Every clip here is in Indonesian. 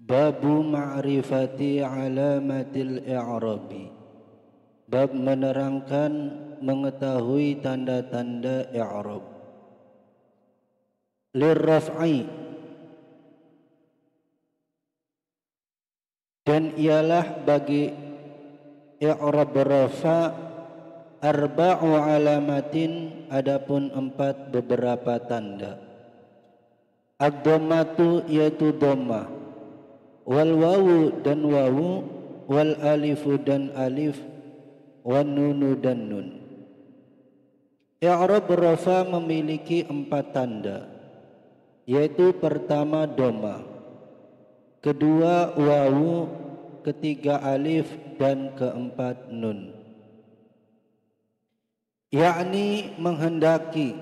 Babu ma'rifati alamatil i'rabi. Bab menerangkan mengetahui tanda-tanda i'rab. Lirraf'i, dan ialah bagi i'rab rafa arba'u alamatin, adapun 4 beberapa tanda. Ad-dhammatu yaitu dhammah, wal wawu dan wawu, wal alifu dan alif, wan nunu dan nun. I'rab rafa memiliki 4 tanda, yaitu pertama dhammah, kedua wawu, ketiga alif, dan keempat nun. Yakni menghendaki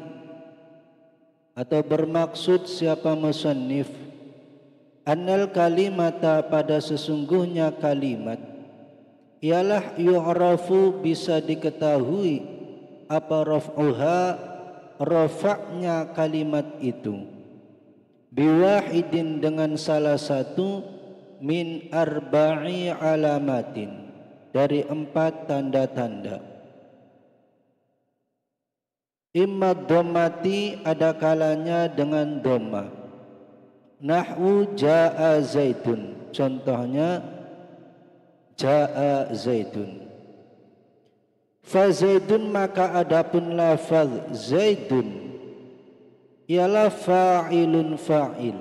atau bermaksud siapa musannif, annal kalimata pada sesungguhnya kalimat, ialah yu'rafu bisa diketahui apa raf'uha rafa'nya kalimat itu, biwahidin dengan salah satu, min arba'i alamatin dari 4 tanda-tanda. Imma dhammati, ada kalanya dengan dhammah, nahwu jaa zaitun, contohnya jaa zaitun. Fa zaidun, maka adapun lafaz zaidun ialah fa'ilun fa'il,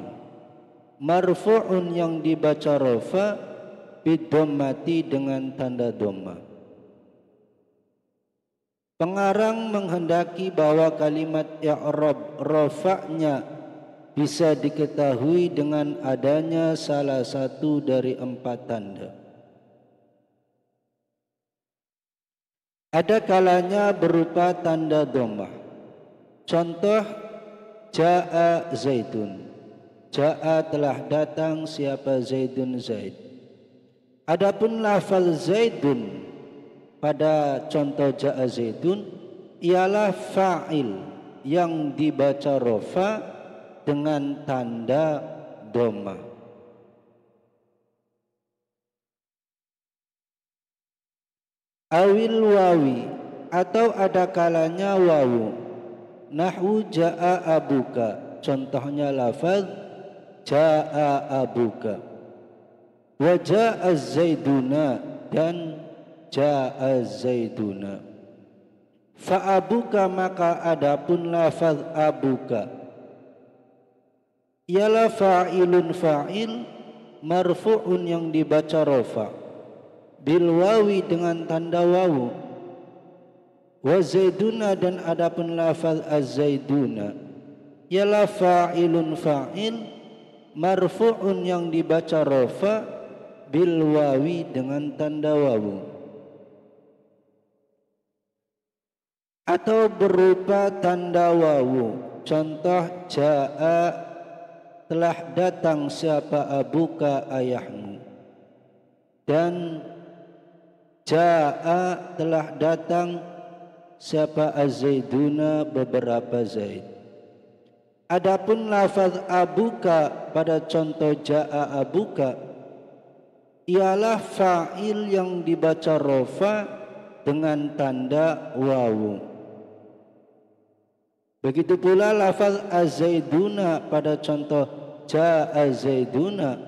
marfu'un yang dibaca rafa, bidhammati dengan tanda dhammah. Pengarang menghendaki bahwa kalimat i'rab rafa'nya bisa diketahui dengan adanya salah satu dari 4 tanda. Ada kalanya berupa tanda dhammah. Contoh jaa zaitun, jaa telah datang siapa zaidun zaid. Adapun lafal zaidun pada contoh jaa zaitun ialah fa'il yang dibaca rafa dengan tanda dhammah. Awil wawi, atau ada kalanya wawu, nahwu jaa abuka, contohnya lafaz jaa abuka, wa jaa zaiduna dan jaa zaiduna. Fa abuka, maka adapun lafaz abuka ialah fa'ilun fa'il, marfu'un yang dibaca rafa, bil wawi dengan tanda wawu, wa zaiduna dan adapun lafaz az-zaiduna ialah fa'ilun fa'il, marfu'un yang dibaca rafa, bil wawi dengan tanda wawu, atau berupa tanda wawu. Contoh jaa telah datang siapa abuka ayahmu, dan jaa telah datang siapa az-zaiduna beberapa zaid. Adapun lafaz abuka pada contoh jaa abuka ialah fa'il yang dibaca rafa dengan tanda wawu. Begitu pula lafaz az-zaiduna pada contoh jaa zaiduna.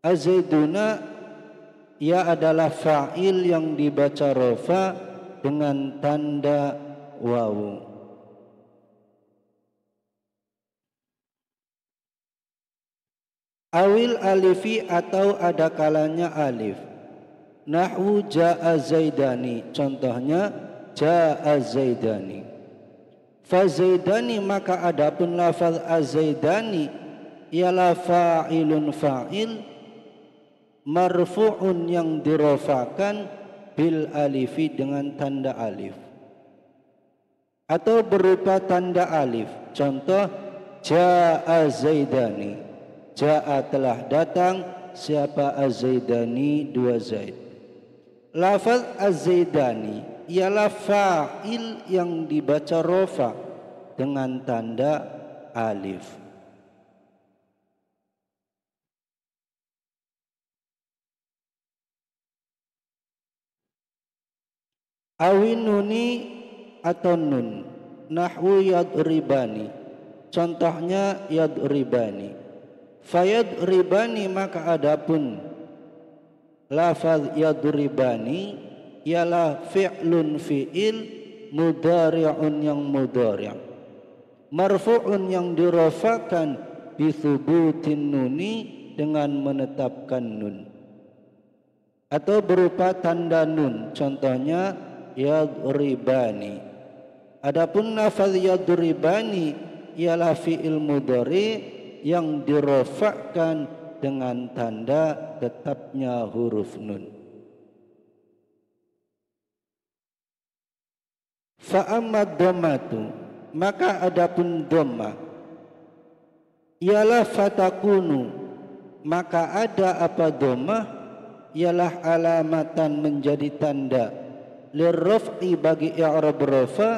Az-zaiduna ia adalah fa'il yang dibaca rafa dengan tanda wawu. Awil alifi, atau ada kalanya alif, nahwu jaa zaidani, contohnya jaa zaidani. Fa zaidani, maka adapun lafaz az-zaidani ialah fa'ilun fa'il, marfu'un yang dirafakan, bil alifi dengan tanda alif, atau berupa tanda alif. Contoh jaa zaidani, jaa telah datang siapa az-zaidani, 2 zaid. Lafaz az-zaidani ialah fa'il yang dibaca rafa dengan tanda alif. Awinuni atau nun, nahwu yadribani, contohnya yadribani. Fayadribani, maka adapun lafaz yadribani ialah fi'lun fi'il mudhari'un yang mudhari', marfu'un yang dirafakan bi thubutin nuni dengan menetapkan nun atau berupa tanda nun, contohnya yadribani. Adapun lafaz yadribani ialah fi'il mudhari' yang dirafa'kan dengan tanda tetapnya huruf nun. Fa'amad dhammatu, maka adapun dhammah ialah fatakunu, maka ada apa dhammah ialah alamatan menjadi tanda lirraf'i bagi i'rab rafa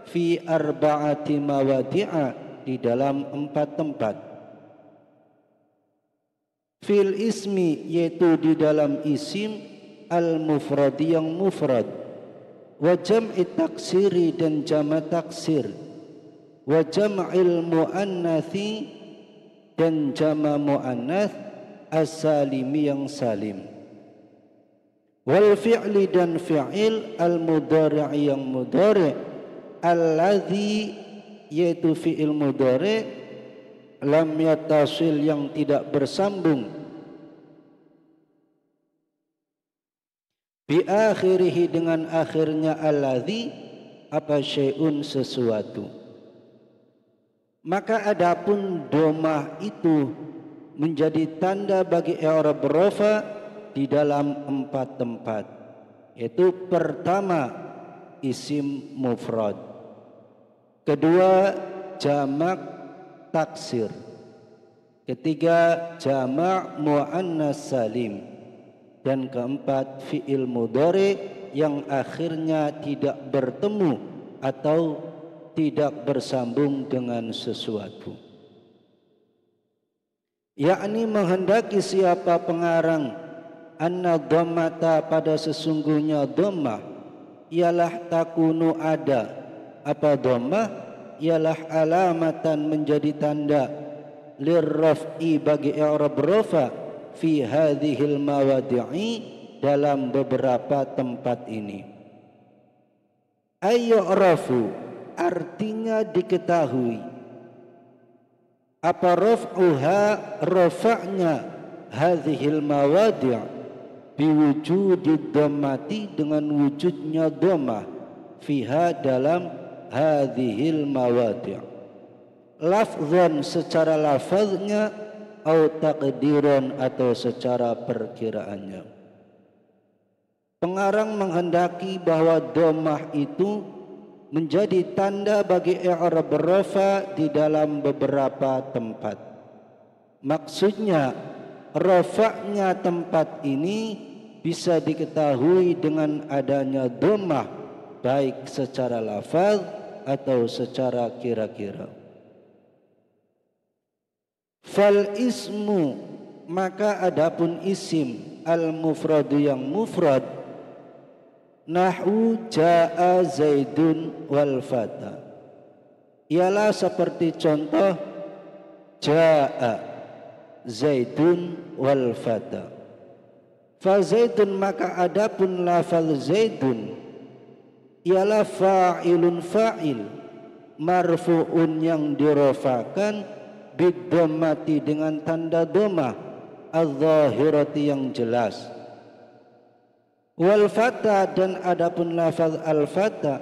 fi arba'ati mawadi'a di dalam 4 tempat. Fil ismi, yaitu di dalam isim al-mufrad yang mufrad, wa jam'i taksiri dan jama' taksir, wa jam'il muannathi dan jama' muannath as-salimi yang salim, wal fi'li dan fi'il al-mudhari' yang mudhari', alladhi yaitu fi'il mudhari' lam yatasil yang tidak bersambung, bi akhirih dengan akhirnya alladzi apa syai'un sesuatu. Maka adapun dhammah itu menjadi tanda bagi i'rab rafa di dalam 4 tempat, yaitu pertama isim mufrad, kedua jamak taksir, ketiga jama' muannas salim, dan keempat fi'il mudhari yang akhirnya tidak bertemu atau tidak bersambung dengan sesuatu. Yakni menghendaki siapa pengarang anna dhammata pada sesungguhnya dhammah ialah takunu ada apa dhammah ialah alamatan menjadi tanda lirraf'i bagi i'rab rafa fi hadhil mawadi'i dalam beberapa tempat ini. Ayyurafu artinya diketahui, apa raf'uha rafa'nya hadhil mawadi' biwujudid dhammati dengan wujudnya dhammah fiha dalam hadhil mawadi', lafzan secara lafaznya atau taqdiran atau secara perkiraannya. Pengarang menghendaki bahwa dhammah itu menjadi tanda bagi i'rab rafa di dalam beberapa tempat. Maksudnya rafa'nya tempat ini bisa diketahui dengan adanya dhammah baik secara lafaz atau secara kira-kira. Fal ismu, maka adapun isim al-mufradu yang mufrad, nahwu jaa zaidun wal fata, ialah seperti contoh jaa zaidun wal fata. Fa zaidun, maka adapun lafal zaidun ialah fa'ilun fa'il marfu'un yang dirafakan bidhammati dengan tanda dhammah adh-dhahirati yang jelas. Wal fata, dan adapun lafaz al fata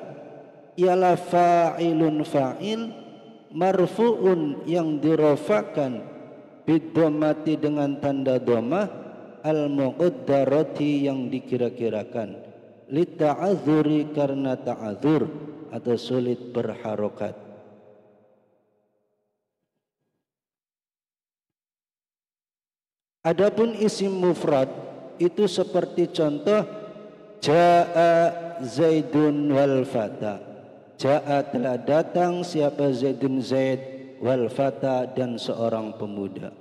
ialah fa'ilun fa'il marfu'un yang dirafakan bidhammati dengan tanda dhammah al muqaddarati yang dikira-kirakan, lita'adzuri karena ta'adzur atau sulit berharokat. Adapun isim mufrad itu seperti contoh jaa zaidun wal fata, jaa telah datang siapa zaidun zaid wal fata dan seorang pemuda.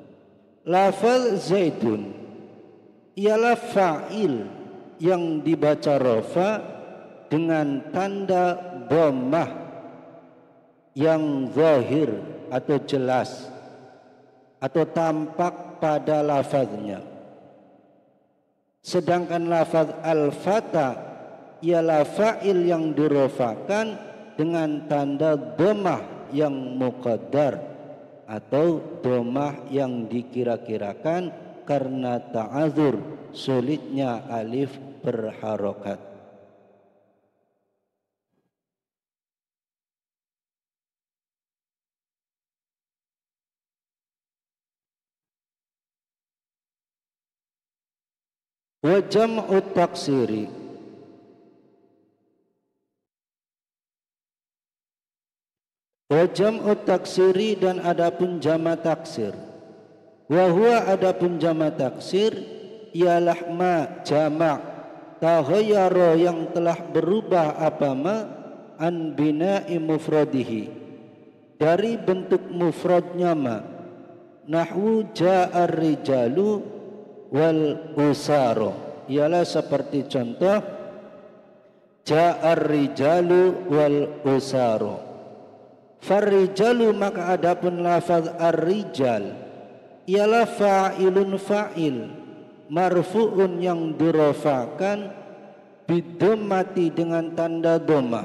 Lafaz zaidun ialah fa'il yang dibaca rafa dengan tanda dhammah yang zahir atau jelas atau tampak pada lafaznya. Sedangkan lafaz al-fata ialah fa'il yang dirofakan dengan tanda dhammah yang muqaddar atau dhammah yang dikira-kirakan karena ta'adzur sulitnya alif berharokat. Wa jam'u taksiri, wa jam'u taksiri dan adapun jama taksir. Wa huwa adapun jama taksir ialah ma jama' taghayyara yang telah berubah apama an bina'i mufradihi dari bentuk mufradnya ma, nahwu ja'ar rijalu wal usaro, ialah seperti contoh ja'ar rijalu wal usaro. Farrijalu maka adapun lafaz ar-rijal ialah fa'ilun fa'il marfu'un yang dirofakan bidhammati dengan tanda dhammah.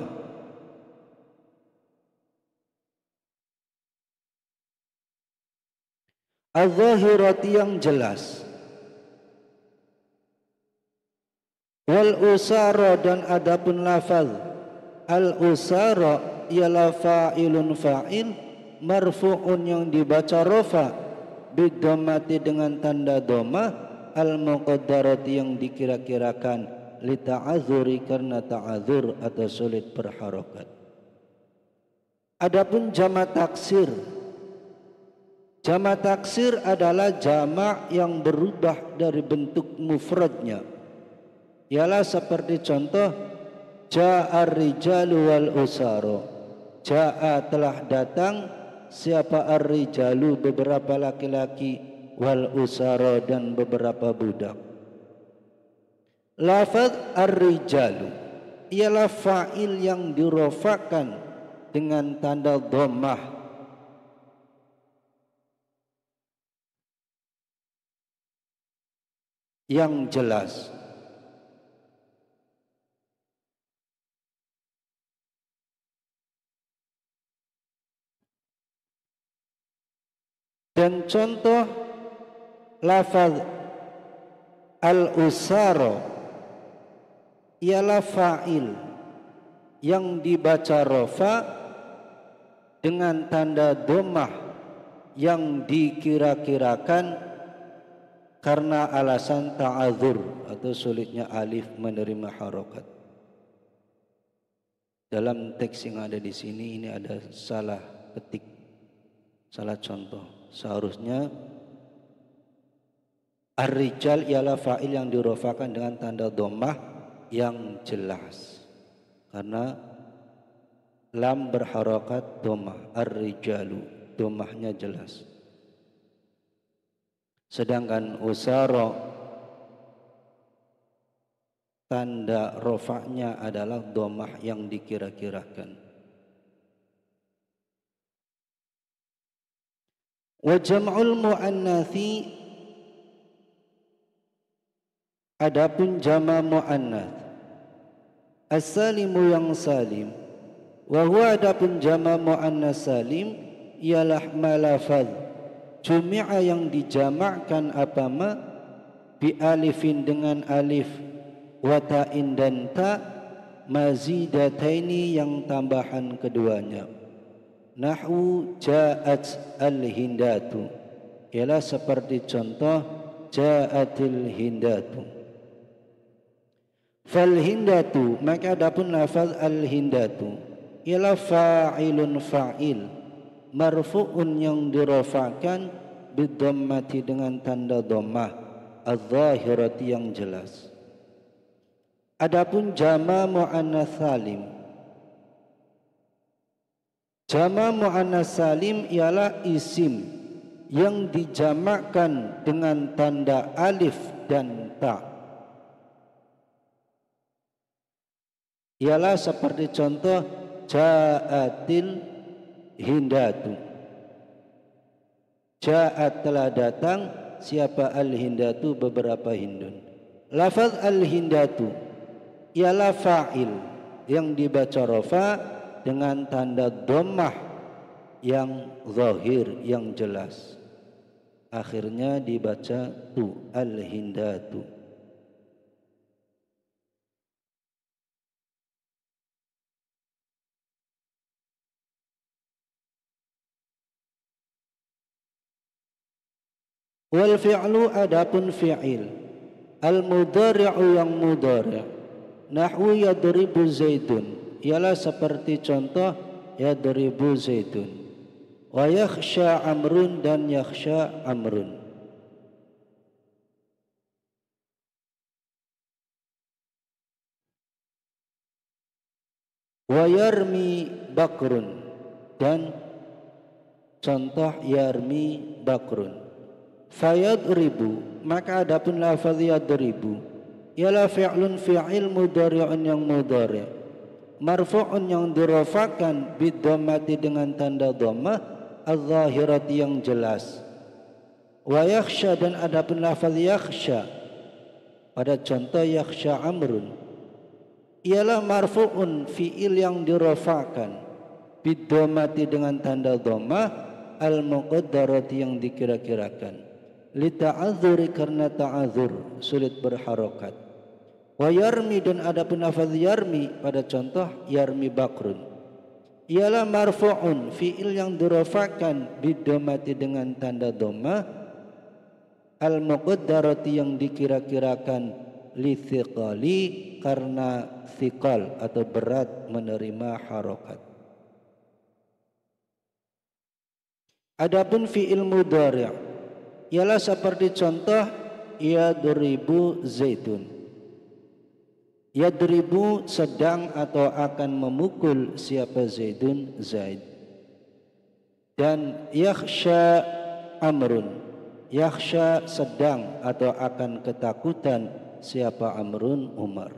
Az-zahirati yang jelas. Wal usara dan adapun lafaz al usara ialah fa'ilun fa'il marfu'un yang dibaca rafa bidhammati dengan tanda dhammah al muqaddarati yang dikira-kirakan li ta'adzuri karena ta'adzur atau sulit berharokat. Adapun jama' taksir, jama' taksir adalah jama' yang berubah dari bentuk mufradnya, ialah seperti contoh ja'ar rijalu wal usaro. Ja'a telah datang siapa ar-rijalu beberapa laki-laki wal usaro dan beberapa budak. Lafaz ar-rijalu ialah fa'il yang dirofakan dengan tanda dhammah yang jelas. Dan contoh lafaz al-usaro ialah fa'il yang dibaca rafa dengan tanda dhammah yang dikira-kirakan karena alasan ta'adzur atau sulitnya alif menerima harokat. Dalam teks yang ada di sini ini ada salah ketik, salah contoh. Seharusnya ar-rijal ialah fa'il yang dirofakan dengan tanda dhammah yang jelas karena lam berharokat dhammah, ar-rijalu dhammahnya jelas. Sedangkan usara tanda rofaknya adalah dhammah yang dikira-kirakan. Wa jam'ul mu'annatsi, adapun jama' mu'annath as-salimu yang salim, wa huwa adapun jama' mu'annath salim ialah malafaz jumi'a yang dijamakkan apama bi alifin dengan alif wa ta'in dan ta mazidataini yang tambahan keduanya. Nahwu ja'at al-hindatu ialah seperti contoh ja'atil hindatu. Fal hindatu maka adapun lafaz al-hindatu ialah fa'ilun fa'il marfu'un yang dirofakan bidhammati dengan tanda dhammah az-zahirati yang jelas. Adapun jama' mu'annats salim, jama' mu'annats salim ialah isim yang dijamakkan dengan tanda alif dan ta, ialah seperti contoh ja'atil hindatu. Ja'at telah datang siapa al-hindatu beberapa hindun. Lafaz al-hindatu ialah fa'il yang dibaca rafa dengan tanda dhammah yang zahir, yang jelas. Akhirnya dibaca tu, al-hindatu. Wal fi'lu adapun fi'il al-mudhari'u yang mudhari', nahwu yadribu zaidun ialah seperti contoh yadribu zaidun, wa yakhsha amrun dan yakhsha amrun. Wa yarmi bakrun dan contoh yarmi bakrun. Fayadribu, maka adapun lafaz yadribu ialah fi'lun fi'il mudhari'un yang mudhari', marfu'un yang dirafakan bidhammati dengan tanda dhammah adz-dzahirati yang jelas. Wa yakhsha dan adapun lafaz yakhsha pada contoh yakhsha amrun ialah marfu'un fi'il yang dirafakan bidhammati dengan tanda dhammah al-muqaddarati yang dikira-kirakan, li ta'adzuri karena ta'adzur sulit berharokat. Wa yarmi dan adapun lafaz yarmi pada contoh yarmi bakrun ialah marfu'un fi'il yang dirafakan bidhammati dengan tanda dhammah al-muqaddarati yang dikira-kirakan li thiqali karena thiqal atau berat menerima harokat. Adapun fi'il mudhari' ialah seperti contoh yadribu zaidun. Yadribu sedang atau akan memukul siapa zaidun, zaid. Dan yakhsha amrun, yakhsha sedang atau akan ketakutan siapa amrun, umar.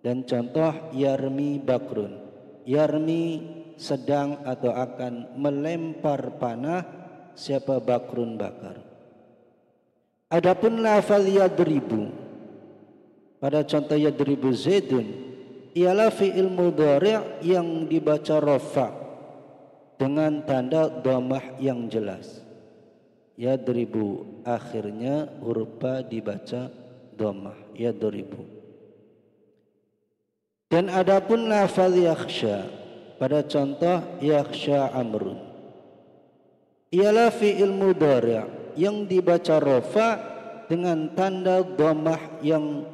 Dan contoh yarmi bakrun, yarmi sedang atau akan melempar panah siapa bakrun, bakar. Adapun lafaz yadribu pada contoh yadribu zaidun ialah fi'il mudhari' yang dibaca rafa dengan tanda dhammah yang jelas. Yadribu akhirnya huruf ba dibaca dhammah, yadribu. Dan adapun lafaz yakhsha pada contoh yakhsha amrun ialah fi'il mudhari' yang dibaca rafa dengan tanda dhammah yang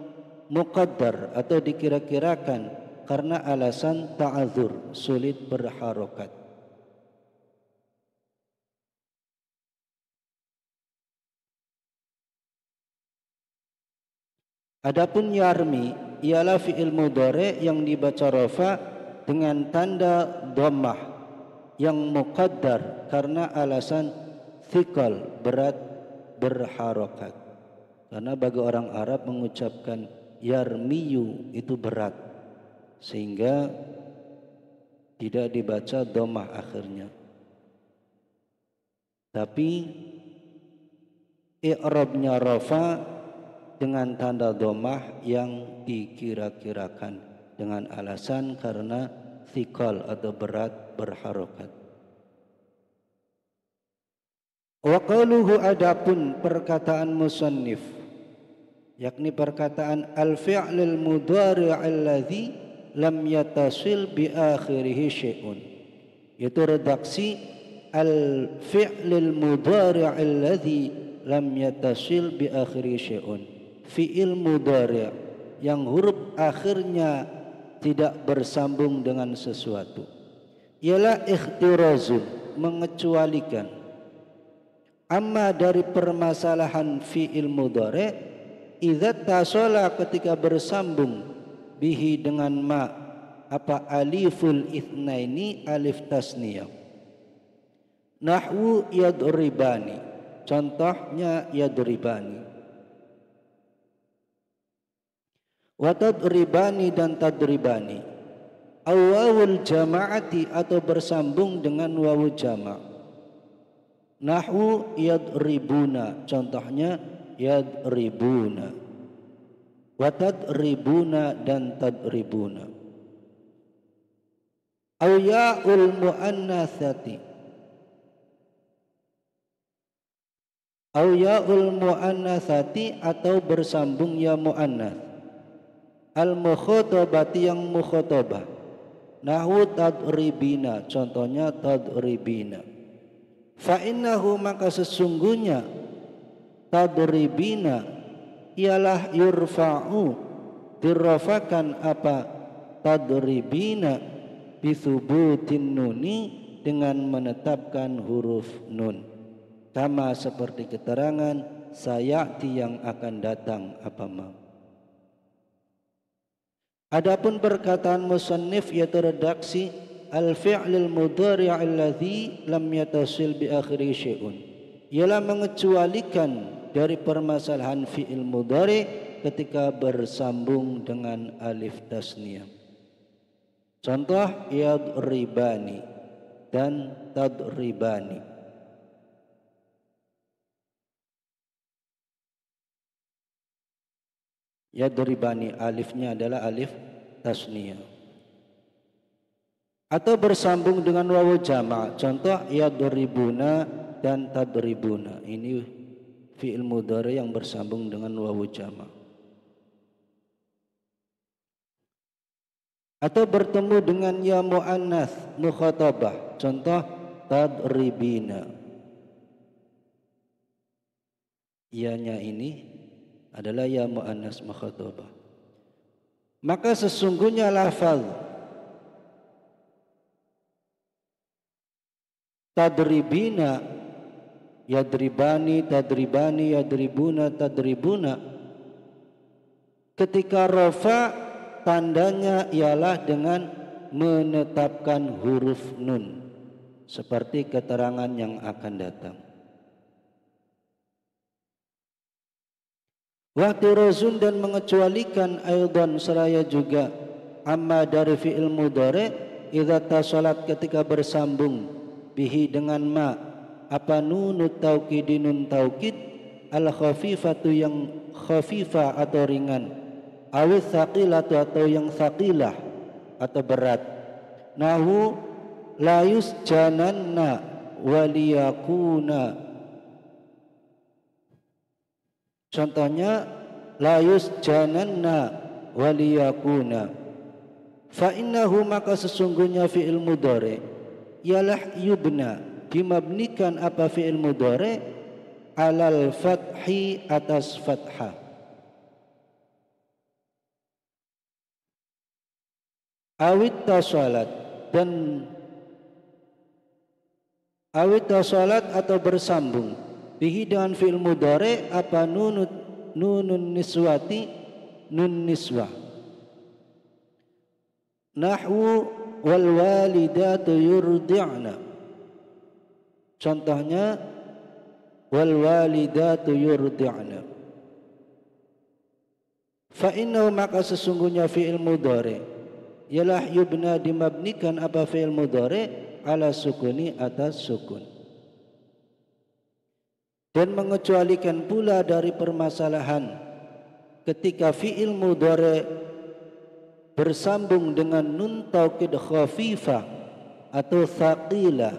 muqaddar atau dikira-kirakan karena alasan ta'adzur sulit berharokat. Adapun yarmi ialah fi'il mudhari' yang dibaca rafa dengan tanda dhammah yang muqaddar karena alasan thiqal berat berharokat. Karena bagi orang Arab mengucapkan yarmiyu itu berat sehingga tidak dibaca dhammah akhirnya. Tapi i'rabnya rafa dengan tanda dhammah yang dikira-kirakan dengan alasan karena thiqal atau berat berharokat. Wa qaluhu adapun perkataan musannif yakni perkataan al-fi'lul mudhari' alladhi lam yatasil bi akhirih syai'un, yaitu redaksi al-fi'lul mudhari' alladhi lam yatasil bi akhirih syai'un, fi'il mudhari' yang huruf akhirnya tidak bersambung dengan sesuatu, ialah ikhtirazun mengecualikan amma dari permasalahan fi'il mudhari' idza tasala ketika bersambung bihi dengan ma apa aliful itsnaini alif tasniyah, nahwu yadribani contohnya yadribani, wa tadribani dan tadribani Aw wawul jama'ati atau bersambung dengan wawu jama'. Nahwu yadribuna, contohnya yadribuna. Wa tadribuna dan tadribuna. Aw ya'ul muannatsati. Aw ya'ul muannatsati atau bersambung ya muannats. Al mukhatabati yang mukhatabah. Nahwu tadribina, contohnya tadribina. Fa innahu maka sesungguhnya tadribina ialah yurfa'u dirafakan apa tadribina bithubutin nuni dengan menetapkan huruf nun, kama seperti keterangan sayati yang akan datang apa ma. Adapun perkataan musannif yaitu redaksi al-fi'lul mudhari' alladhi lam yatasil bi akhiri syai'un, ialah mengecualikan dari permasalahan fi'il mudhari' ketika bersambung dengan alif tasniyah. Contoh yadribani dan tadribani. Yadribani alifnya adalah alif tasniyah. Atau bersambung dengan wawu jama', contoh yadribuna dan tadribuna. Ini fi'il mudhari yang bersambung dengan wawu jama'. Atau bertemu dengan ya muannats mukhatabah, contoh tadribina. Ianya ini adalah ya muannats mukhatabah. Maka sesungguhnya lafaz tadribina, yadribani, tadribani, yadribuna, tadribuna, ketika rafa tandanya ialah dengan menetapkan huruf nun seperti keterangan yang akan datang. Wahtirazun dan mengecualikan aidan seraya juga amma dari fi'il mudhari' idza tasalat ketika bersambung bihi dengan ma apa nunut taukid nun taukid al khafifatu yang khafifah atau ringan, awis thaqilatu atau yang thaqilah atau berat. Nahu la yusjananna waliyakuna, contohnya la yusjananna waliyakuna. Fa innahu maka sesungguhnya fi'il mudhari' ialah yubna dimabnikan apa fi'il mudhari' alal fathi atas fathah. Awit tasalat dan awit tasalat atau bersambung bihi dengan fi'il mudhari' apa nunun niswati nun niswah. Nahwu wal walidatu yurdi'na, contohnya wal walidatu yurdi'na. Fa innahu maka sesungguhnya fi'il mudhari' ialah yubna dimabnikan apa fi'il mudhari' ala sukuni atas sukun. Dan mengecualikan pula dari permasalahan ketika fi'il mudhari' bersambung dengan nun taukid khafifah atau thaqilah,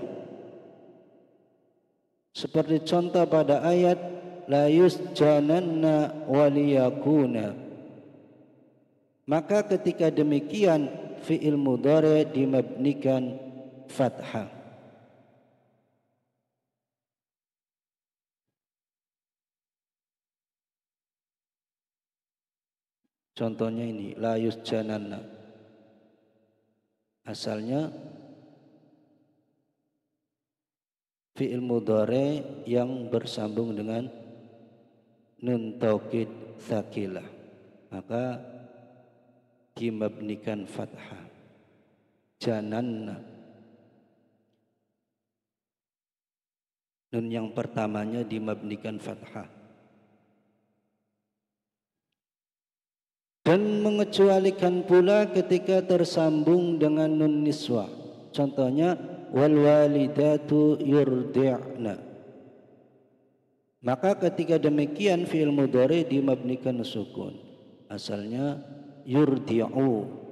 seperti contoh pada ayat la yusjananna waliyakuna. Maka ketika demikian fi'il mudhari' dimabnikan fathah. Contohnya ini la yusjananna, asalnya fi'il mudhari' yang bersambung dengan nun taukid tsaqilah, maka dimabnikan fathah. Jananna, nun yang pertamanya dimabnikan fathah. Dan mengecualikan pula ketika tersambung dengan nun niswah. Contohnya wal walidatu yurdi'na. Maka ketika demikian fi'il mudhari dimabnikan sukun. Asalnya yurdi'u.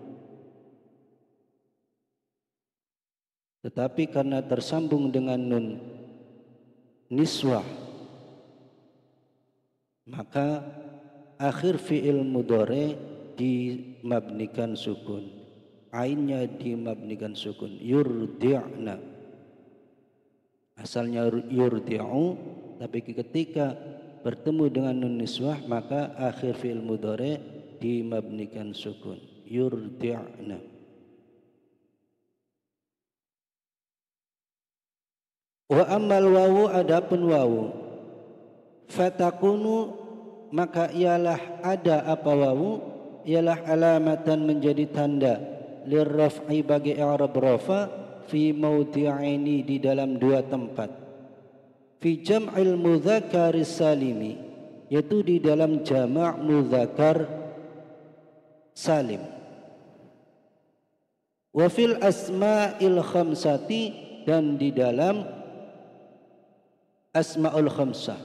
Tetapi karena tersambung dengan nun niswah, maka akhir fi'il mudhari dimabnikan sukun. Ainnya dimabnikan sukun. Yurdi'na. Asalnya yurdi'u, tapi ketika bertemu dengan nun niswah maka akhir fi'il mudhari dimabnikan sukun. Yurdi'na. Wa ammal wawu, adapun wawu, fatakunu maka ialah ada apa wawu, ialah alamatan menjadi tanda lirraf'i bagi i'rab rafa fi mawdi'aini di dalam dua tempat, fi jam'il mudzakkar salimi yaitu di dalam jama' mudzakkar salim, wa fil asma'il khamsati dan di dalam asma'ul khamsah,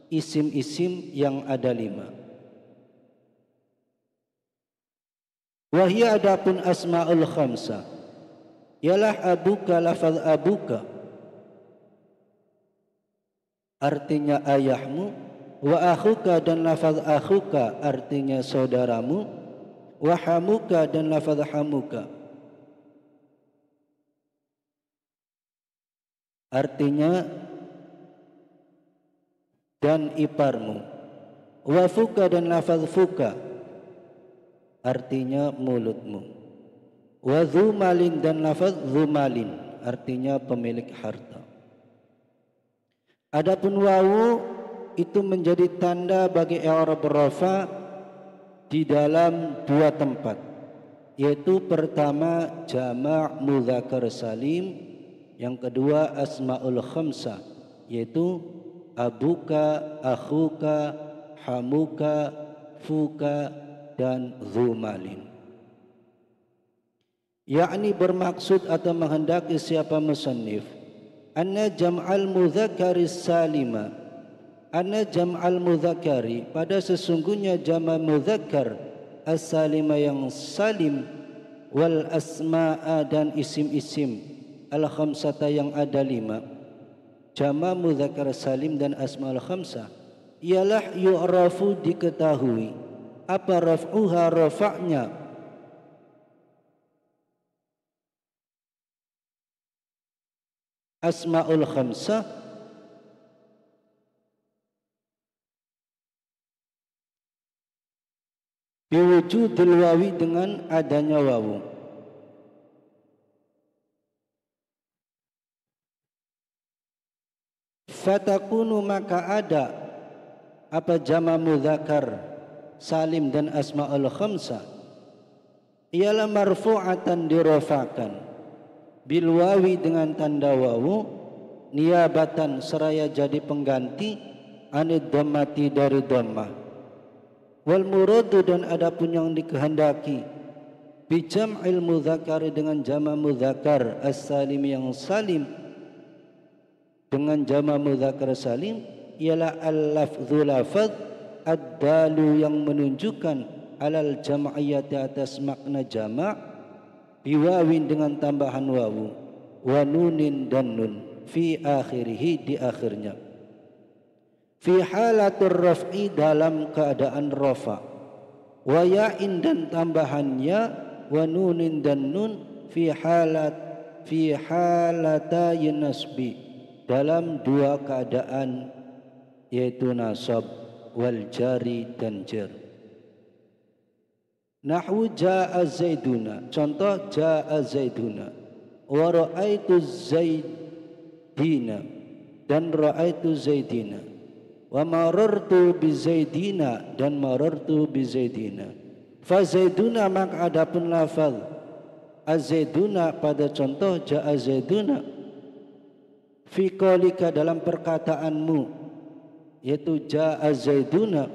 isim-isim yang ada 5. Wahia adapun asma'ul khamsah ialah abuka, lafaz abuka artinya ayahmu, wa akhuka dan lafaz akhuka artinya saudaramu, wa hamuka dan lafaz hamuka artinya dan iparmu, wa fuka dan lafaz fuka artinya mulutmu, wa dzumalin dan lafaz dzumalin artinya pemilik harta. Adapun wawu itu menjadi tanda bagi i'rab rafa di dalam dua tempat, yaitu pertama jama' mudzakkar salim, yang kedua asmaul khamsah yaitu abuka, akhuka, hamuka, fuka dan dzumalin. Yakni bermaksud atau menghendaki siapa musannif anna jam'al mudzakkari salima, anna jam'al mudzakkari pada sesungguhnya jama' mudzakkar as-salima yang salim, wal asma'a dan isim-isim al khamsata yang ada 5, jama' mudzakkar salim dan asmaul khamsah ialah yu'rafu diketahui apa raf'uha rafa'nya, asmaul khamsah biwujudil wawi dengan adanya wawu. Fatakunu maka ada apa jama' mudzakkar salim dan asmaul khamsah ialah marfu'atan dirafa'kan bil wawi dengan tanda wawu, niyabatan seraya jadi pengganti anid dhammati dari dhammah, wal muradu dan adapun yang dikehendaki bi jam'il mudzakkar dengan jama' mudzakkar as-salim yang salim dengan jama' mudzakkar salim ialah al-lafdzu lafaz ad-dalu yang menunjukkan alal jam'iyati atas makna jama' biwawin dengan tambahan wawu, wa nunin dan nun fi akhirih di akhirnya, fi halatur raf'i dalam keadaan rafa, wa ya'in dan tambahannya wa nunin dan nun fi halatayn nasbi dalam dua keadaan yaitu nasab wal jari dan jar. Nahwu jaa zaiduna, contoh jaa zaiduna, wa ra'aitu zaidina dan ra'aitu zaidina, wa marartu bi zaidina dan marartu bi zaidina. Fa zaiduna maka adapun lafaz azaiduna pada contoh jaa zaiduna fi qaulika dalam perkataanmu yaitu jaa zaiduna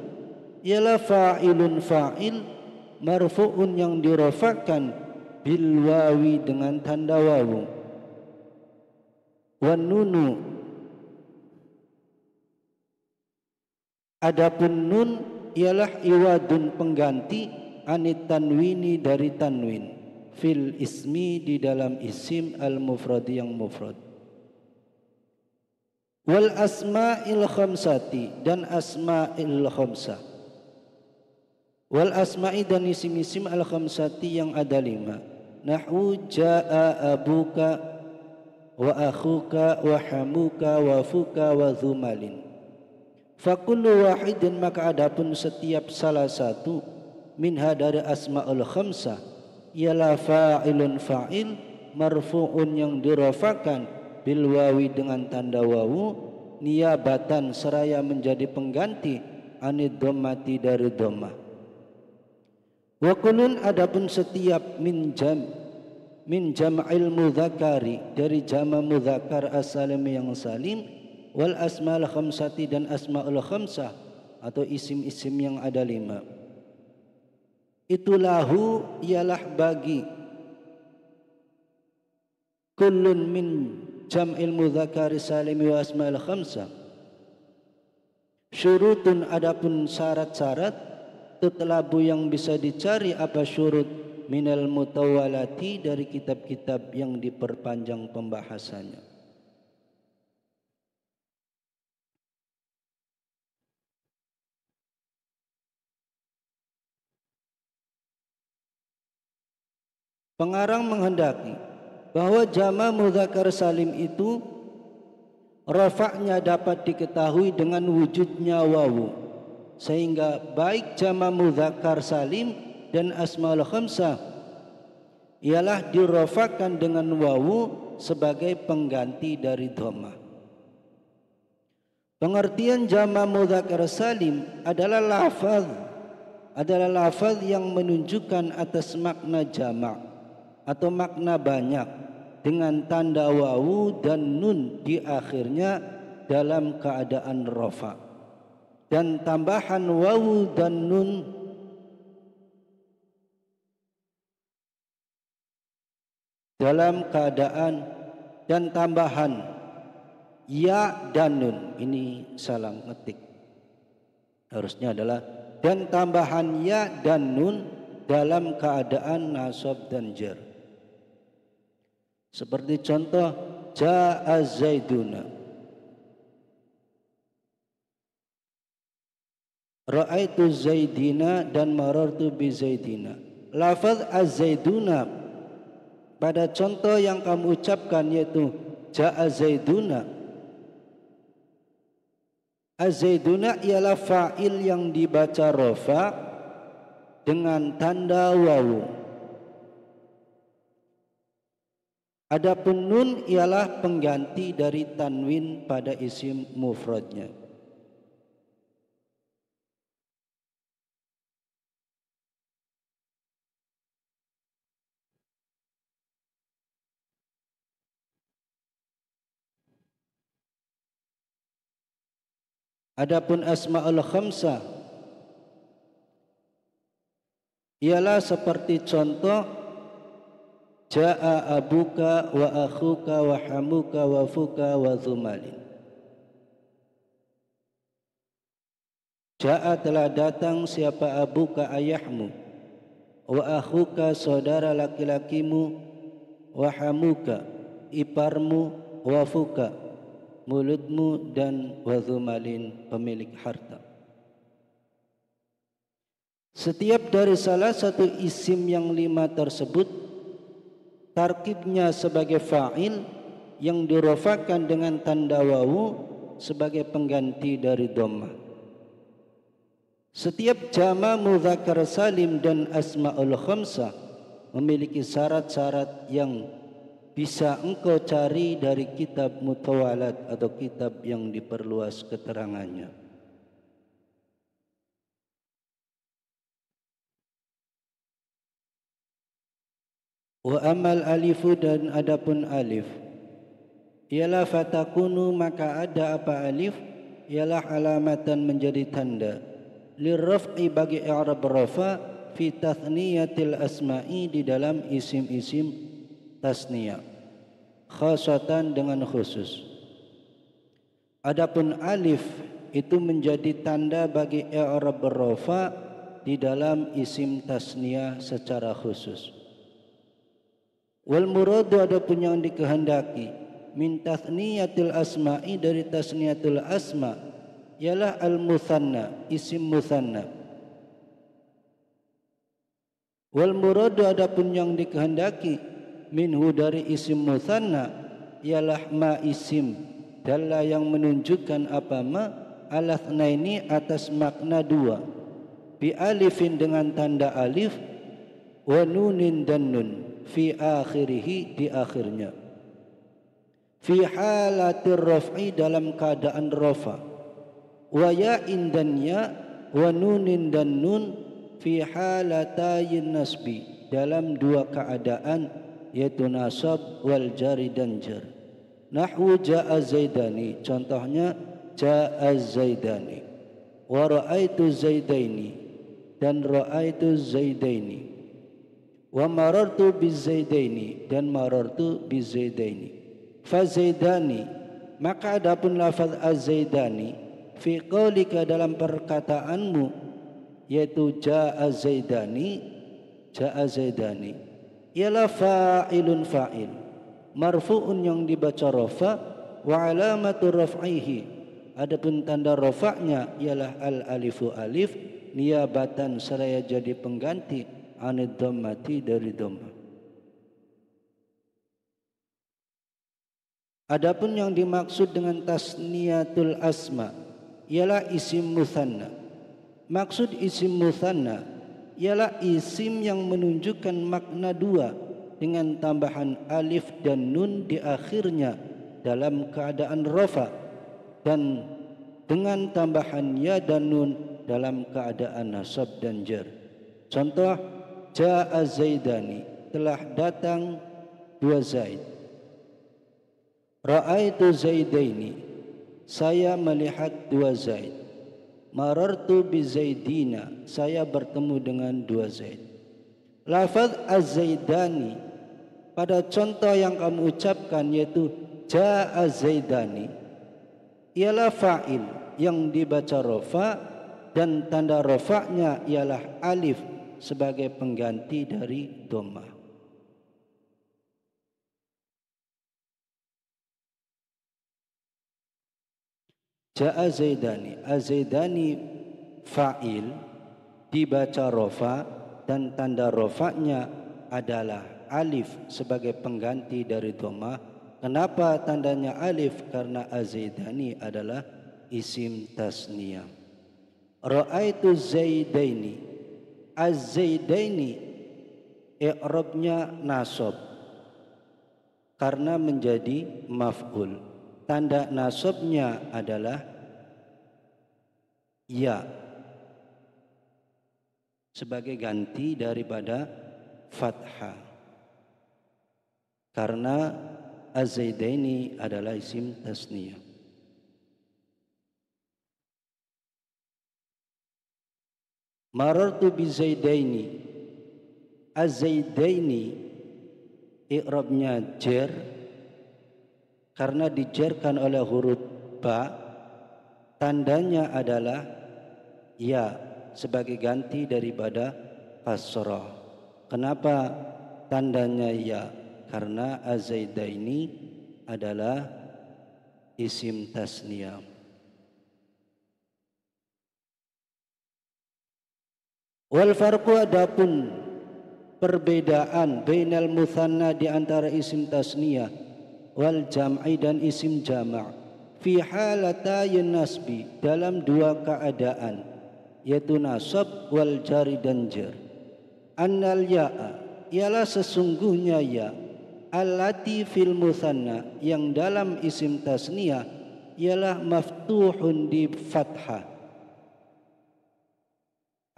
ialah fa'ilun fa'il marfu'un yang dirafa'kan bil wawi dengan tanda wawu, wan nunu adapun nun ialah iwadun pengganti anit tanwini dari tanwin fil ismi di dalam isim al mufrad yang mufrad, wal asma'il khamsati dan asma'il khamsah, wal asma'i dan isim-isim al khamsati yang ada 5, nahwu jaa abuka wa akhuka wa hamuka wa fuka wa dhumalin. Fakullu wahidin maka adapun setiap salah satu minha dari asma'ul khamsah ialah fa'ilun fa'il marfu'un yang dirafakan bil wawi dengan tanda wawu, niyabatan seraya menjadi pengganti anid dhammati dari dhammah. Wa kullun adapun setiap min jam'il mudzakkari dari jama' mudzakkar as-salim yang salim, wal asmaul khamsati dan asmaul khamsah atau isim-isim yang ada 5, itu lahu ialah bagi kullun min jam'il mudzakkari salimi wa asmaul khamsah syurutun adapun syarat-syarat tutlabu yang bisa dicari apa syurut minal mutawalati dari kitab-kitab yang diperpanjang pembahasannya. Pengarang menghendaki bahwa jama' mudzakkar salim itu rafa'nya dapat diketahui dengan wujudnya wawu, sehingga baik jama' mudzakkar salim dan asmaul khamsah ialah dirafa'kan dengan wawu sebagai pengganti dari dhammah. Pengertian jama' mudzakkar salim adalah lafaz yang menunjukkan atas makna jama' atau makna banyak dengan tanda wawu dan nun di akhirnya dalam keadaan rafa, dan tambahan wawu dan nun dalam keadaan, dan tambahan ya dan nun, ini salah ngetik, harusnya adalah dan tambahan ya dan nun dalam keadaan nasab dan jar. Seperti contoh ja'a zaiduna, ra'aitu zaidina dan marartu bi zaidina. Lafaz az-zaiduna pada contoh yang kamu ucapkan yaitu ja'a zaiduna, az-zaiduna ialah fa'il yang dibaca rafa dengan tanda wawu. Adapun nun ialah pengganti dari tanwin pada isim mufradnya. Adapun asmaul khamsah ialah seperti contoh ja'a abuka wa akhuka wa hamuka wa fuka wa dhumalin. Ja'a telah datang siapa abuka ayahmu, wa akhuka saudara laki-lakimu, wa hamuka iparmu, wa fuka mulutmu, dan wa dhumalin pemilik harta. Setiap dari salah satu isim yang 5 tersebut tarkibnya sebagai fa'il yang dirafakan dengan tanda wawu sebagai pengganti dari dhammah. Setiap jama' mudzakkar salim dan asmaul khamsah memiliki syarat-syarat yang bisa engkau cari dari kitab mutawalat atau kitab yang diperluas keterangannya. Wa amal alifu dan adapun alif ialah fatakunu maka ada apa alif ialah alamatan menjadi tanda lirraf'i bagi i'rab rafa fi tathniyatil asma'i di dalam isim-isim tasniyah khasatan dengan khusus. Adapun alif itu menjadi tanda bagi i'rab rafa di dalam isim tasniyah secara khusus. Wal muradu adapun yang dikehendaki min tathniyatil asma'i dari tasniyatul asma ialah al mutsanna, isim mutsanna. Wal muradu adapun yang dikehendaki minhu dari isim mutsanna ialah ma isim dalla yang menunjukkan apa ma alathnaini atas makna dua, bi alifin dengan tanda alif, wa nunin dan nun fi akhirih di akhirnya, fi halatir raf'i dalam keadaan rafa, wa ya'in dan ya, wa nunin dan nun fi halatayin nasbi dalam dua keadaan yaitu nasab wal jari dan jar. Nahwu ja'a zaidani, contohnya ja'a zaidani, wa ra'aitu zaidaini dan ra'aitu zaidaini, wa marartu bizaidaini dan marartu bizaidaini. Fa zaidani, maka adapun lafaz az-zaidani fi qaulika dalam perkataanmu yaitu ja'a zaidani, ja'a zaidani ialah fa'ilun fa'il marfu'un yang dibaca rafa, wa alamatu raf'ihi adapun tanda rafa'nya ialah al alifu alif niyabatan seraya jadi pengganti anid dhammati dari dhammah. Adapun yang dimaksud dengan tasniyatul asma ialah isim mutsanna. Maksud isim mutsanna ialah isim yang menunjukkan makna dua dengan tambahan alif dan nun di akhirnya dalam keadaan rafa dan dengan tambahan ya dan nun dalam keadaan nasab dan jar. Contoh ja'a zaidani, telah datang dua zaid. Ra'aitu zaidaini, saya melihat dua zaid. Marartu bi zaidina, saya bertemu dengan dua zaid. Lafaz az-zaidani pada contoh yang kamu ucapkan yaitu ja'a zaidani ialah fa'il yang dibaca rafa dan tanda rafa'nya ialah alif sebagai pengganti dari dhammah. Ja'a zaidani, az-zaidani fa'il dibaca rafa dan tanda rafa'nya adalah alif sebagai pengganti dari dhammah. Kenapa tandanya alif? Karena az-zaidani adalah isim tasniyah. Ra'aitu zaidaini, az-zaidaini i'rabnya nasab karena menjadi maf'ul. Tanda nasabnya adalah ya sebagai ganti daripada fathah, karena az-zaidaini adalah isim tasniyah. Marartu bi zaidaini, az-zaidaini i'rabnya jar karena dijarkan oleh huruf ba, tandanya adalah ya sebagai ganti daripada kasrah. Kenapa tandanya ya? Karena az-zaidaini adalah isim tasniyah. Wal farqu adapun perbedaan bainal mutsanna di antara isim tasniyah wal jam'i dan isim jama' fi halatayn nasbi dalam dua keadaan yaitu nasab wal jari dan jar. Annal ya'a ialah sesungguhnya ya allati fil mutsanna yang dalam isim tasniyah ialah maftuhun di fathah.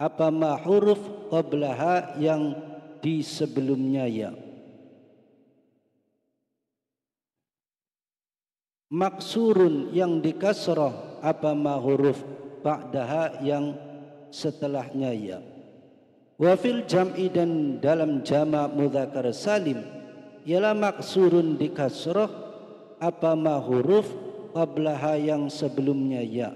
Apa ma huruf qablaha yang di sebelumnya ya. Maksurun yang dikasrah apa ma huruf ba'daha yang setelahnya ya. Wa fil jam'i dan dalam jama' mudzakkar salim ialah maksurun di kasrah apa ma huruf qablaha yang sebelumnya ya,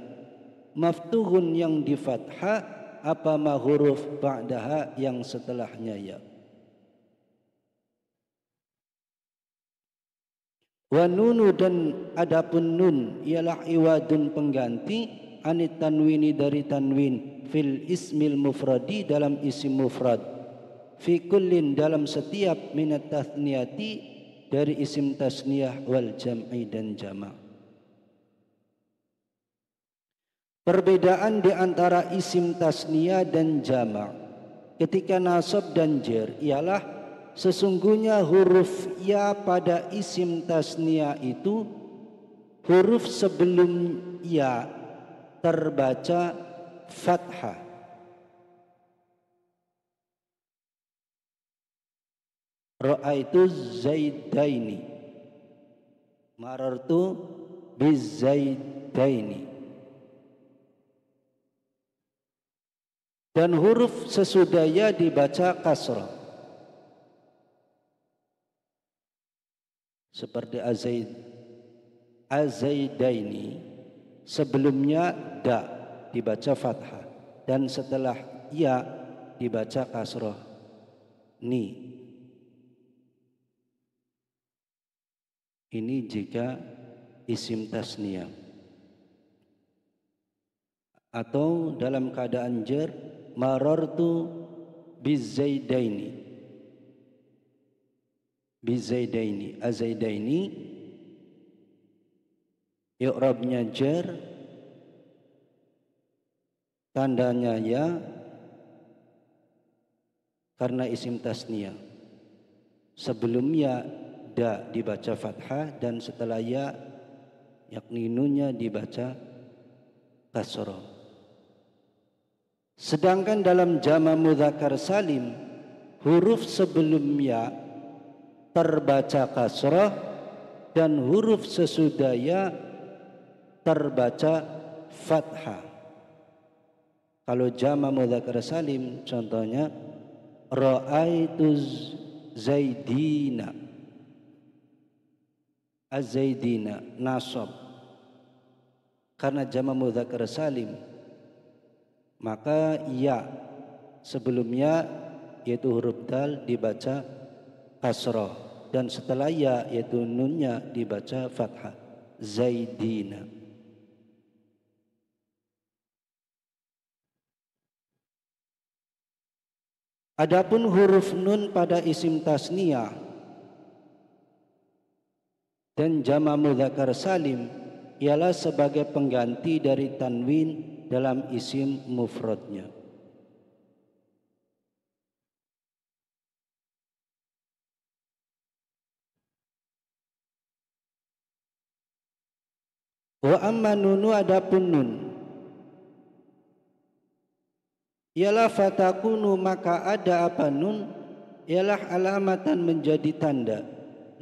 maftuhun yang di fathah apa ma huruf ba'daha yang setelahnya ya. Wa nunu dan adapun nun ialah iwadun pengganti anit tanwini dari tanwin fil ismil mufradi dalam isim mufrad, fi kullin dalam setiap minat tathniyati dari isim tasniyah wal jam'i dan jama'. Perbedaan di antara isim tasniyah dan jama' ketika nasab dan jar ialah sesungguhnya huruf ya pada isim tasniyah itu huruf sebelum ya terbaca fathah. Ra'aitu zaidaini, marartu bizaidaini. Dan huruf sesudah ya dibaca kasrah. Seperti azaidaini, sebelumnya da dibaca fathah dan setelah ya dibaca kasrah ni. Ini jika isim tasniyah. Atau dalam keadaan jar marartu bizaidaini, bizaidaini, azaidaini i'rabnya jar, tandanya ya karena isim tasniyah. Sebelumnya da dibaca fathah dan setelah ya yakni nunnya dibaca kasrah. Sedangkan dalam jama' mudzakkar salim huruf sebelum ya terbaca kasrah dan huruf sesudah ya terbaca fathah. Kalau jama' mudzakkar salim contohnya ra'aitu zaidina, az-zaidina nasab. Karena jama' mudzakkar salim maka ya sebelumnya yaitu huruf dal dibaca kasrah dan setelah ya yaitu nunnya dibaca fathah, zaidina. Adapun huruf nun pada isim tasniyah dan jama' mudzakkar salim ialah sebagai pengganti dari tanwin dalam isim mufradnya. Wa amma nunu adapun nun ialah fatakunu maka ada apa nun ialah alamatan menjadi tanda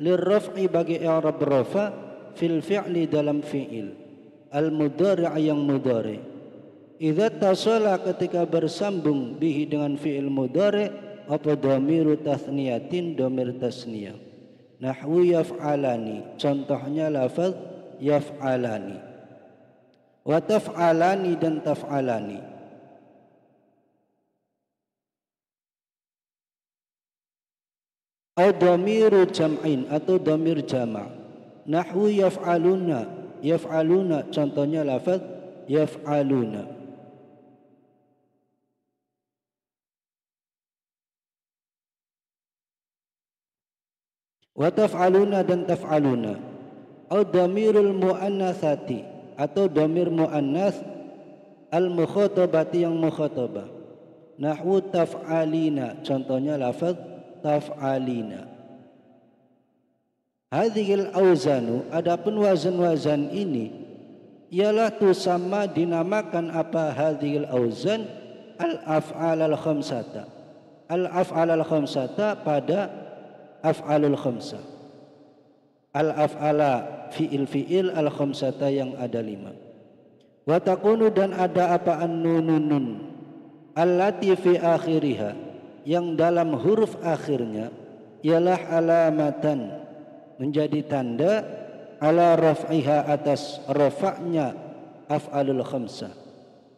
lirraf'i bagi i'rab rafa fil fi'li dalam fi'il al mudhari' yang mudhari'. Idza tasala ketika bersambung bihi dengan fi'il mudhari' apa dhamiru tathniyatin dhamir tasniyah. Nahwu yaf'alani, contohnya lafaz yaf'alani. Wa taf'alani dan taf'alani. Au dhamiru jam'in atau dhamir jama'. Nahwu yaf'aluna, yaf'aluna contohnya lafaz yaf'aluna. Wa taf'aluna dan taf'aluna. Au dhamirul muannatsati atau dhamir muannats al mukhatabati yang mukhatabah. Nahwu taf'alina contohnya lafaz taf'alina. Hadhil auzanu adapun wazan-wazan ini ialah tusamma dinamakan apa hadhil auzan al af'al al khamsata. Al af'al al khamsata pada af'alul khamsah. Al af'ala fi'il al khamsata yang ada 5. Wa takunu dan ada apa an-nunun allati fi akhiriha yang dalam huruf akhirnya ialah alamatan, menjadi tanda ala raf'iha, atas rafa'nya af'alul khamsah.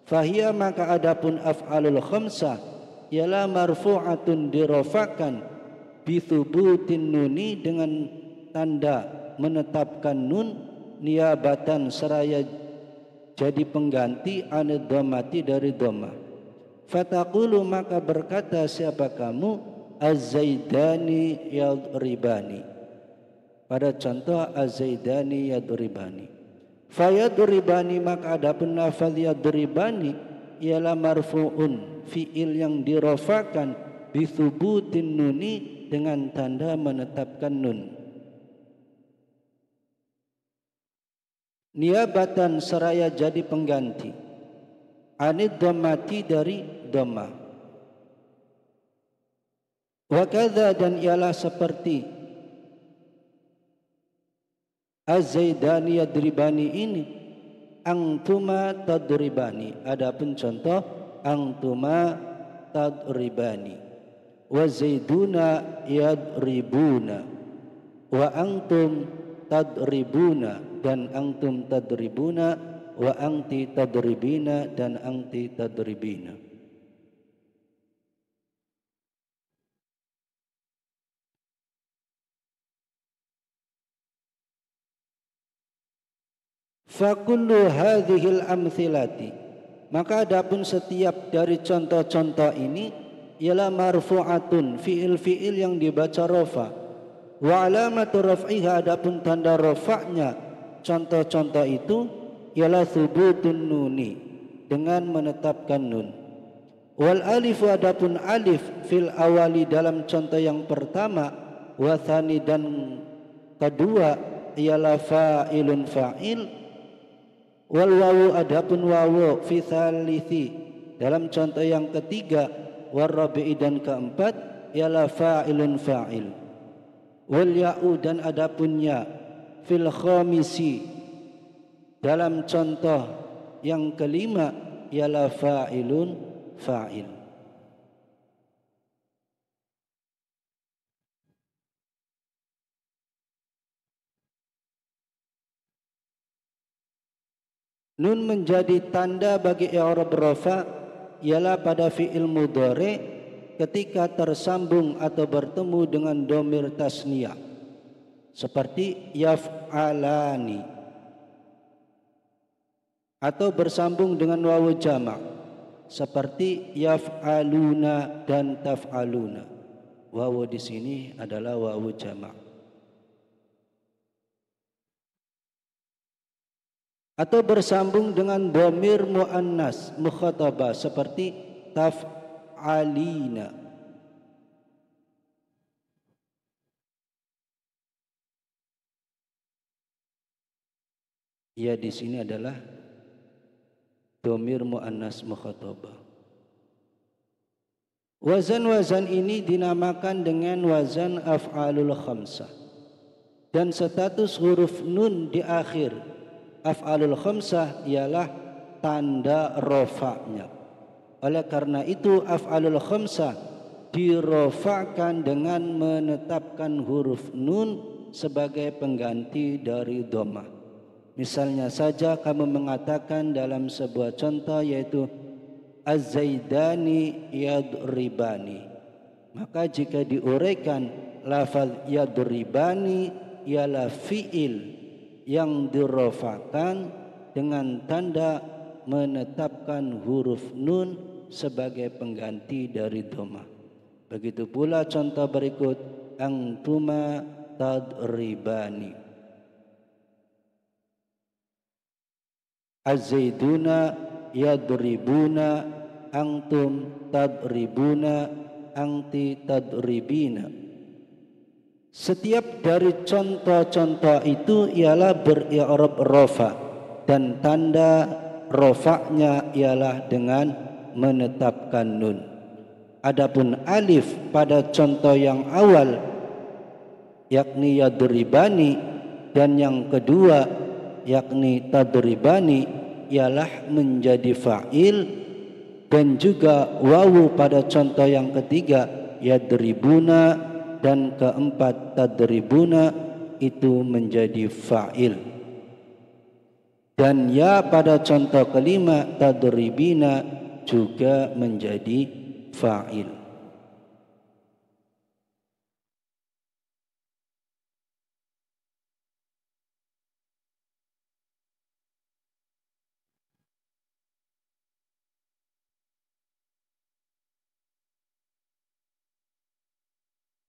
Fahiya, maka adapun af'alul khamsah ialah marfu'atun, dirofakan bithubutin nuni, dengan tanda menetapkan nun, niabatan seraya jadi pengganti anid dhammati, dari dhammah. Fataqulu, maka berkata siapa kamu, az-zaidani yadribani, pada contoh az-zaidani yadribani. Fayadribani, maka adapun lafaz yadribani ialah marfu'un, fi'il yang dirofakan bithubutin nuni, dengan tanda menetapkan nun, niabatan seraya jadi pengganti anid dhammati, dari dhammah. Wa kadza, dan ialah seperti az-zaidani yadribani ini, antuma tadribani, adapun contoh antuma tadribani, wa zaiduna yadribuna, wa antum tadribuna, dan antum tadribuna, wa anti tadribina, dan anti tadribina. Fakullu hadhil amthilati, maka adapun setiap dari contoh-contoh ini ialah marfu'atun, fi'il-fi'il yang dibaca rafa. Wa alamatu raf'iha, adapun tanda rafa'nya contoh-contoh itu ialah thubutun nuni, dengan menetapkan nun. Wal alifu, adapun alif fil awali, dalam contoh yang pertama, wa tsani, dan kedua ialah fa'ilun fa'il. Wal wawu, adapun wawu fi tsalithi, dalam contoh yang ketiga, war rabi'i, dan keempat ialah fa'ilun fa'il. Wal ya'u, dan adapun ya fil khamisi, dalam contoh yang kelima ialah fa'ilun fa'il. Nun menjadi tanda bagi i'rab rafa ialah pada fi'il mudhari ketika tersambung atau bertemu dengan dhamir tasniyah, seperti yaf'alani, atau bersambung dengan wawu jamak, seperti yaf'aluna dan taf'aluna. Wawu di sini adalah wawu jamak. Atau bersambung dengan dhamir muannas mukhatabah, seperti taf'alina. Ya, di sini adalah dhamir muannas mukhatabah. Wazan-wazan ini dinamakan dengan wazan af'alul khamsah, dan status huruf nun di akhir af'alul khamsah ialah tanda rofa'nya. Oleh karena itu af'alul khamsah dirofa'kan dengan menetapkan huruf nun sebagai pengganti dari dhammah. Misalnya saja kamu mengatakan dalam sebuah contoh, yaitu az-zaidani yadribani, maka jika diuraikan lafaz yadribani ialah fi'il yang dirofakan dengan tanda menetapkan huruf nun sebagai pengganti dari dhammah. Begitu pula contoh berikut, antuma tadribani, az-zaiduna yadribuna, antum tadribuna, anti tadribina. Setiap dari contoh-contoh itu ialah beri'rab rafa, dan tanda rafa'nya ialah dengan menetapkan nun. Adapun alif pada contoh yang awal, yakni yadribani, dan yang kedua yakni tadribani, ialah menjadi fa'il Dan juga wawu pada contoh yang ketiga yadribuna dan keempat tadribuna itu menjadi fa'il. Dan ya pada contoh kelima tadribina juga menjadi fa'il.